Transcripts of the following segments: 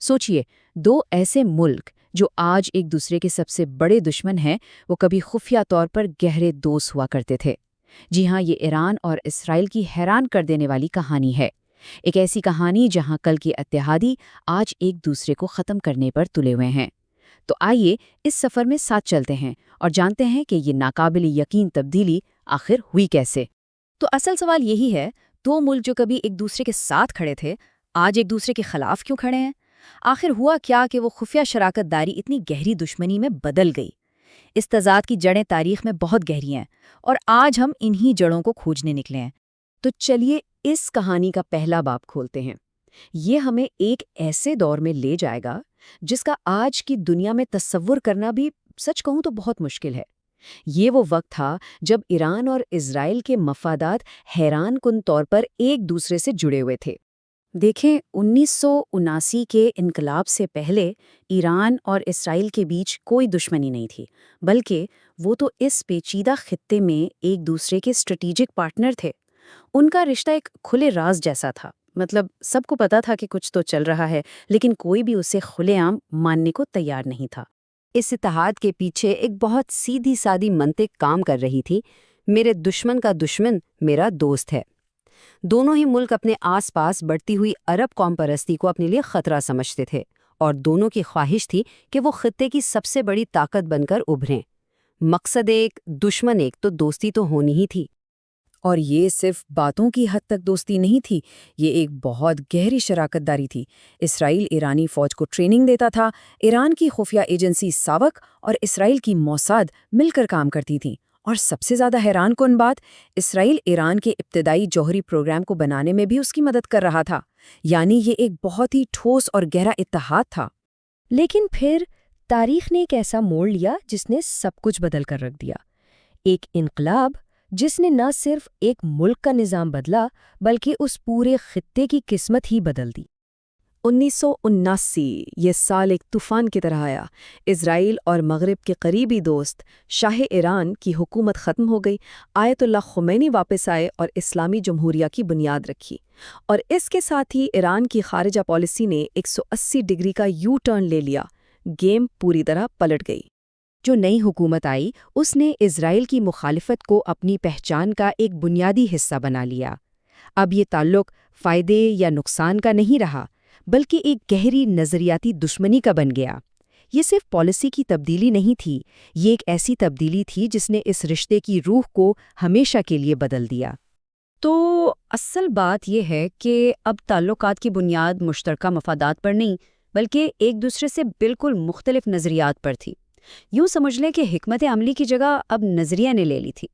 सोचिए, दो ऐसे मुल्क जो आज एक दूसरे के सबसे बड़े दुश्मन हैं, वो कभी खुफिया तौर पर गहरे दोस्त हुआ करते थे। जी हाँ, ये ईरान और इसराइल की हैरान कर देने वाली कहानी है। एक ऐसी कहानी जहाँ कल के इत्तेहादी आज एक दूसरे को ख़त्म करने पर तुले हुए हैं। तो आइए इस सफ़र में साथ चलते हैं और जानते हैं कि ये नाकाबिल यकीन तब्दीली आखिर हुई कैसे। तो असल सवाल यही है, दो मुल्क जो कभी एक दूसरे के साथ खड़े थे, आज एक दूसरे के खिलाफ क्यों खड़े हैं? आखिर हुआ क्या कि वो खुफिया शराकतदारी इतनी गहरी दुश्मनी में बदल गई? इस तज़ाद की जड़ें तारीख में बहुत गहरी हैं और आज हम इन्हीं जड़ों को खोजने निकले हैं। तो चलिए इस कहानी का पहला बाब खोलते हैं। ये हमें एक ऐसे दौर में ले जाएगा जिसका आज की दुनिया में तस्वुर करना भी, सच कहूं तो, बहुत मुश्किल है। ये वो वक्त था जब ईरान और इजराइल के मफादात हैरान कुन तौर पर एक दूसरे से जुड़े हुए थे। देखें, 1979 के इनकलाब से पहले ईरान और इसराइल के बीच कोई दुश्मनी नहीं थी, बल्कि वो तो इस पेचीदा खित्ते में एक दूसरे के स्ट्रेटेजिक पार्टनर थे। उनका रिश्ता एक खुले राज जैसा था। मतलब सबको पता था कि कुछ तो चल रहा है, लेकिन कोई भी उसे खुलेआम मानने को तैयार नहीं था। इस इत्तेहाद के पीछे एक बहुत सीधी सादी मंतिक काम कर रही थी। मेरे दुश्मन का दुश्मन मेरा दोस्त है। दोनों ही मुल्क अपने आसपास बढ़ती हुई अरब कौम परस्ती को अपने लिए खतरा समझते थे और दोनों की ख्वाहिश थी कि वो खित्ते की सबसे बड़ी ताकत बनकर उभरें। मकसद एक, दुश्मन एक, तो दोस्ती तो होनी ही थी। और ये सिर्फ बातों की हद तक दोस्ती नहीं थी, ये एक बहुत गहरी शराकतदारी थी। इसराइल ईरानी फौज को ट्रेनिंग देता था, ईरान की खुफिया एजेंसी सावक और इसराइल की मौसाद मिलकर काम करती थी। और सबसे ज़्यादा हैरान कुन बात, इसराइल ईरान के इब्तदाई जौहरी प्रोग्राम को बनाने में भी उसकी मदद कर रहा था। यानी ये एक बहुत ही ठोस और गहरा इत्तेहाद था। लेकिन फिर तारीख ने एक ऐसा मोड़ लिया जिसने सब कुछ बदल कर रख दिया। एक इनकलाब जिसने न सिर्फ एक मुल्क का निज़ाम बदला, बल्कि उस पूरे खित्ते की किस्मत ही बदल दी। 1979 ये साल एक तूफान की तरह आया। इजराइल और मगरिब के करीबी दोस्त शाह ईरान की हुकूमत ख़त्म हो गई। आयतुल्लाह खुमैनी वापस आए और इस्लामी जमहूरिया की बुनियाद रखी। और इसके साथ ही ईरान की खारिजा पॉलिसी ने 180 डिग्री का यू टर्न ले लिया। गेम पूरी तरह पलट गई। जो नई हुकूमत आई, उसने इजराइल की मुखालिफत को अपनी पहचान का एक बुनियादी हिस्सा बना लिया। अब ये ताल्लुक फ़ायदे या नुकसान का नहीं रहा, बल्कि एक गहरी नज़रियाती दुश्मनी का बन गया। ये सिर्फ पॉलिसी की तब्दीली नहीं थी, ये एक ऐसी तब्दीली थी जिसने इस रिश्ते की रूह को हमेशा के लिए बदल दिया। तो असल बात यह है कि अब ताल्लुकात की बुनियाद मुश्तरका मफादात पर नहीं, बल्कि एक दूसरे से बिल्कुल मुख्तलिफ नज़रियात पर थी। यूं समझ लें कि हिकमत अमली की जगह अब नज़रिया ने ले ली थी।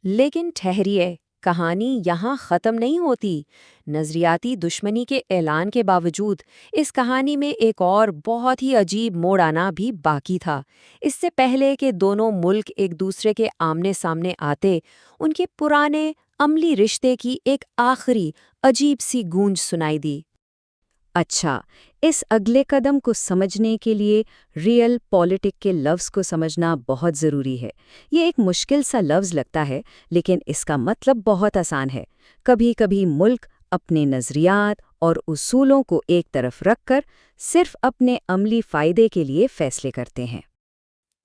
लेकिन ठहरिए, कहानी यहाँ ख़त्म नहीं होती। नज़रियाती दुश्मनी के ऐलान के बावजूद इस कहानी में एक और बहुत ही अजीब मोड़ आना भी बाकी था। इससे पहले कि दोनों मुल्क एक दूसरे के आमने सामने आते, उनके पुराने अमली रिश्ते की एक आखिरी अजीब सी गूंज सुनाई दी। अच्छा, इस अगले कदम को समझने के लिए रियल पॉलिटिक के लफ्ज़ को समझना बहुत ज़रूरी है। ये एक मुश्किल सा लफ्ज़ लगता है, लेकिन इसका मतलब बहुत आसान है। कभी कभी मुल्क अपने नज़रियात और उसूलों को एक तरफ रखकर सिर्फ अपने अमली फ़ायदे के लिए फ़ैसले करते हैं।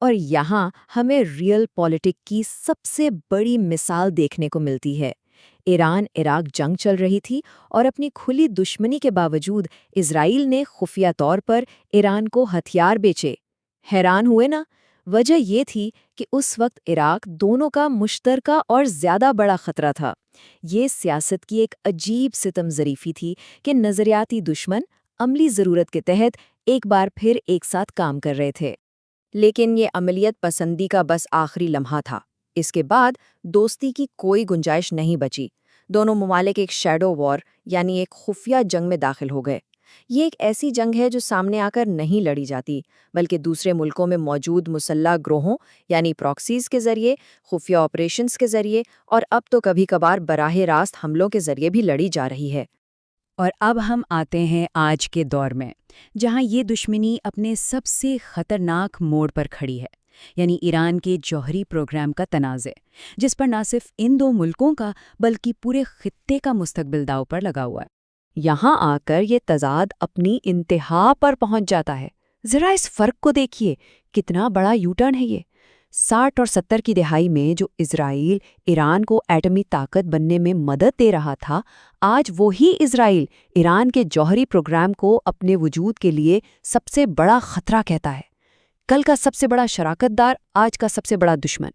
और यहाँ हमें रियल पॉलिटिक की सबसे बड़ी मिसाल देखने को मिलती है। ईरान इराक जंग चल रही थी और अपनी खुली दुश्मनी के बावजूद इजराइल ने खुफिया तौर पर ईरान को हथियार बेचे। हैरान हुए ना? वजह ये थी कि उस वक्त इराक दोनों का मुश्तरका और ज़्यादा बड़ा खतरा था। ये सियासत की एक अजीब सितम ज़रीफ़ी थी कि नज़रियाती दुश्मन अमली ज़रूरत के तहत एक बार फिर एक साथ काम कर रहे थे। लेकिन ये अमलियत पसंदी का बस आखिरी लम्हा था। इसके बाद दोस्ती की कोई गुंजाइश नहीं बची। दोनों ममालिक एक शैडो वॉर यानी एक खुफिया जंग में दाखिल हो गए। ये एक ऐसी जंग है जो सामने आकर नहीं लड़ी जाती, बल्कि दूसरे मुल्कों में मौजूद मुसल्लह ग्रोहों यानी प्रॉक्सीज के जरिए, खुफिया ऑपरेशंस के जरिए और अब तो कभी कभार बराह रास्त हमलों के जरिए भी लड़ी जा रही है। और अब हम आते हैं आज के दौर में, जहां ये दुश्मनी अपने सबसे खतरनाक मोड़ पर खड़ी है, यानी ईरान के जौहरी प्रोग्राम का तनाज़े, जिस पर न सिर्फ इन दो मुल्कों का बल्कि पूरे खित्ते का मुस्तकबिल दांव पर लगा हुआ है। یہاں آ کر یہ تضاد اپنی انتہا پر پہنچ جاتا ہے۔ ذرا اس فرق کو دیکھیے، کتنا بڑا یو ٹرن ہے یہ۔ 60 اور 70 کی دہائی میں جو اسرائیل ایران کو ایٹمی طاقت بننے میں مدد دے رہا تھا، آج وہی اسرائیل ایران کے جوہری پروگرام کو اپنے وجود کے لیے سب سے بڑا خطرہ کہتا ہے۔ کل کا سب سے بڑا شراکت دار، آج کا سب سے بڑا دشمن۔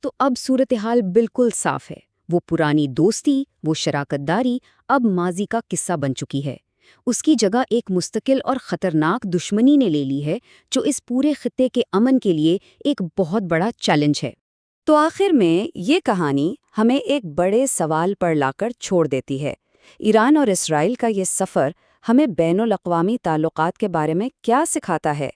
تو اب صورتحال بالکل صاف ہے۔ وہ پرانی دوستی، وہ شراکت داری اب ماضی کا قصہ بن چکی ہے۔ اس کی جگہ ایک مستقل اور خطرناک دشمنی نے لے لی ہے جو اس پورے خطے کے امن کے لیے ایک بہت بڑا چیلنج ہے۔ تو آخر میں یہ کہانی ہمیں ایک بڑے سوال پر لا کر چھوڑ دیتی ہے۔ ایران اور اسرائیل کا یہ سفر ہمیں بین الاقوامی تعلقات کے بارے میں کیا سکھاتا ہے؟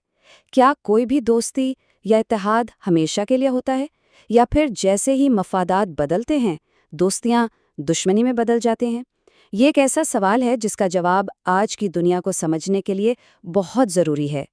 کیا کوئی بھی دوستی یا اتحاد ہمیشہ کے لیے ہوتا ہے، یا پھر جیسے ہی مفادات بدلتے ہیں دوستیاں دشمنی میں بدل جاتے ہیں؟ یہ ایک ایسا سوال ہے جس کا جواب آج کی دنیا کو سمجھنے کے لیے بہت ضروری ہے۔